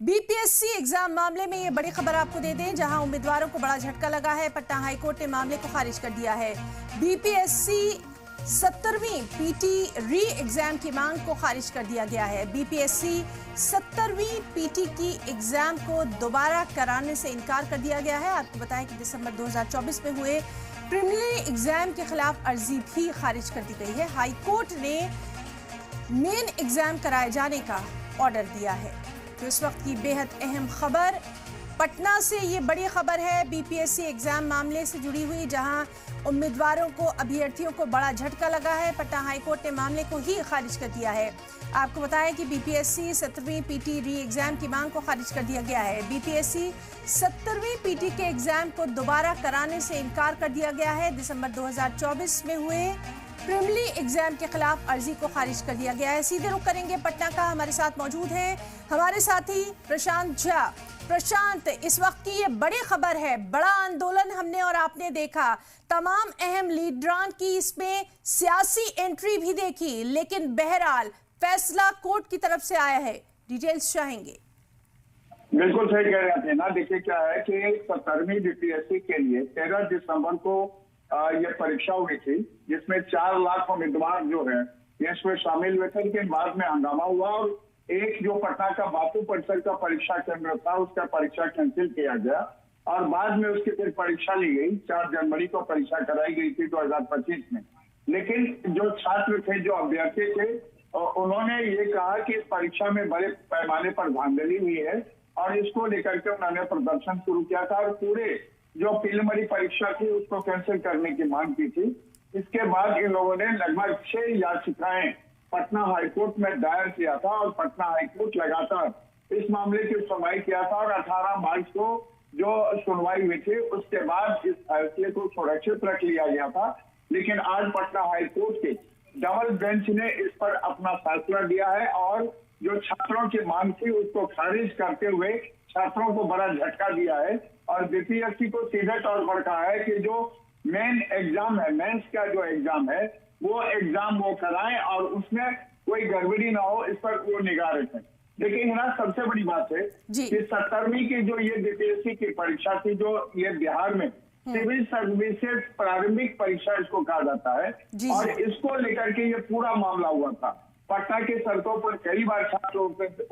BPSC exam मामले में ये बड़ी खबर आपको दे दें, जहां उम्मीदवारों को बड़ा झटका लगा है। पटना हाईकोर्ट ने मामले को खारिज कर दिया है। बीपीएससी 70वीं पीटी री एग्जाम की मांग को खारिज कर दिया गया है। बीपीएससी 70वीं पीटी की एग्जाम को दोबारा कराने से इनकार कर दिया गया है। आपको बताएं कि दिसंबर 2024 में हुए प्रीलिमिनरी एग्जाम के खिलाफ अर्जी भी खारिज कर दी गई है। हाईकोर्ट ने मेन एग्जाम कराए जाने का ऑर्डर दिया है। तो इस वक्त की बेहद अहम खबर पटना से ये बड़ी खबर है, बीपीएससी एग्जाम मामले से जुड़ी हुई, जहां उम्मीदवारों को, अभ्यर्थियों को बड़ा झटका लगा है। पटना हाईकोर्ट ने मामले को ही खारिज कर दिया है। आपको बताएं कि बीपीएससी 70वीं पीटी री एग्जाम की मांग को खारिज कर दिया गया है। बीपीएससी 70वीं पीटी के एग्जाम को दोबारा कराने से इनकार कर दिया गया है। दिसंबर 2024 में हुए प्रीलिमिनरी एग्जाम के खिलाफ अर्जी को खारिज कर दिया गया है। सीधे रुख करेंगे पटना का, हमारे साथ मौजूद हैं हमारे साथी प्रशांत झा। प्रशांत, इस वक्त की ये बड़ी खबर है, बड़ा आंदोलन हमने और आपने देखा, तमाम अहम लीडरान की इसमें सियासी एंट्री भी देखी, लेकिन बहरहाल फैसला कोर्ट की तरफ से आया है। डिटेल्स चाहेंगे? बिल्कुल सही कह रहे हैं ना। देखिए क्या है कि 70वीं बीपीएससी के लिए 13 दिसंबर को ये परीक्षा हुई थी, जिसमें 4 लाख उम्मीदवार जो है ये इसमें शामिल हुए थे। लेकिन बाद में हंगामा हुआ और एक जो पटना का बापू परिसर का परीक्षा केंद्र था, उसका परीक्षा कैंसिल किया गया और बाद में उसकी फिर परीक्षा ली गई। 4 जनवरी को परीक्षा कराई गई थी 2025 में। लेकिन जो छात्र थे, जो अभ्यर्थी थे, उन्होंने ये कहा कि इस परीक्षा में बड़े पैमाने पर धांधली हुई है और इसको लेकर के उन्होंने प्रदर्शन शुरू किया था और पूरे जो प्रीलिमिनरी परीक्षा थी उसको कैंसिल करने की मांग की थी। इसके बाद इन लोगों ने लगभग 6 याचिकाएं पटना हाईकोर्ट में दायर किया था और पटना हाईकोर्ट लगातार इस मामले की सुनवाई किया था और 18 मार्च को जो सुनवाई हुई थी उसके बाद इस फैसले को सुरक्षित रख लिया गया था। लेकिन आज पटना हाईकोर्ट के डबल बेंच ने इस पर अपना फैसला दिया है और जो छात्रों की मांग थी उसको खारिज करते हुए छात्रों को बड़ा झटका दिया है और बीपीएससी को सीधे तौर पर कहा है कि जो मेन एग्जाम है, मेंस का जो एग्जाम है, वो एग्जाम वो कराएं और उसमें कोई गड़बड़ी ना हो, इस पर वो निगाह रखें। देखिए ना, सबसे बड़ी बात है कि 70वीं की जो ये बीपीएससी की परीक्षा थी, जो ये बिहार में सिविल सर्विसेज प्रारंभिक परीक्षा इसको कहा जाता है और इसको लेकर के ये पूरा मामला हुआ था। पटना के सड़कों पर कई बार छात्र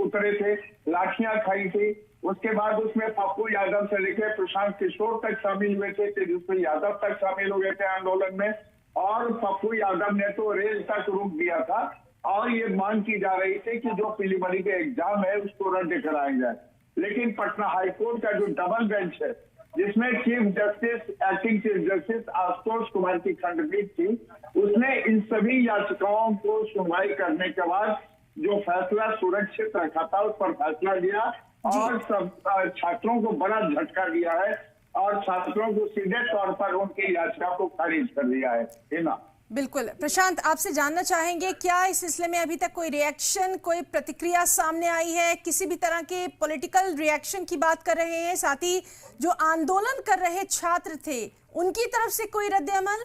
उतरे थे, लाठियां खाई थी। उसके बाद उसमें पप्पू यादव से लेकर प्रशांत किशोर तक शामिल हुए थे, तेजस्वी यादव तक शामिल हो गए थे आंदोलन में और पप्पू यादव ने तो रेल तक रोक दिया था और ये मांग की जा रही थी कि जो प्रीलिमिनरी के एग्जाम है उसको रद्द कराया जाए। लेकिन पटना हाईकोर्ट का जो डबल बेंच है, जिसमें chief justice, acting chief justice Ashutosh Kumar की खंडपीठ थी, उसने इन सभी याचिकाओं को सुनवाई करने के बाद जो फैसला सुरक्षित रखा था उस पर फैसला दिया और सब छात्रों को बड़ा झटका दिया है और छात्रों को सीधे तौर पर उनकी याचिका को खारिज कर दिया है ना। बिल्कुल प्रशांत, आपसे जानना चाहेंगे, क्या इस सिलसिले में अभी तक कोई रिएक्शन, कोई प्रतिक्रिया सामने आई है? किसी भी तरह के पॉलिटिकल रिएक्शन की बात कर रहे हैं? साथ ही जो आंदोलन कर रहे छात्र थे उनकी तरफ से कोई रद्द अमल?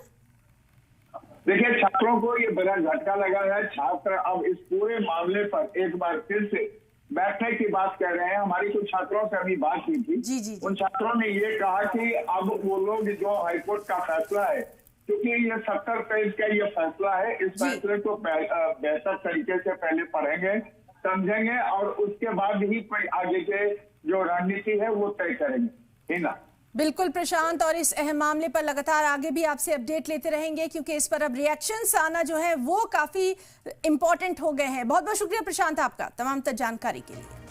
देखिए, छात्रों को ये बड़ा झटका लगा है। छात्र अब इस पूरे मामले पर एक बार फिर से बैठने की बात कर रहे हैं। हमारी कुछ छात्रों से अभी बात हुई थी, उन छात्रों ने ये कहा कि अब वो लोग जो हाईकोर्ट का फैसला है, क्योंकि ये 70 पेज का ये फैसला है, इस फैसले को बेहतर तरीके से पहले पढ़ेंगे, समझेंगे और उसके बाद ही कोई आगे के जो रणनीति है वो तय करेंगे, है ना। बिल्कुल प्रशांत, और इस अहम मामले पर लगातार आगे भी आपसे अपडेट लेते रहेंगे, क्योंकि इस पर अब रिएक्शंस आना जो है वो काफी इंपॉर्टेंट हो गए हैं। बहुत बहुत शुक्रिया प्रशांत आपका तमाम जानकारी के लिए।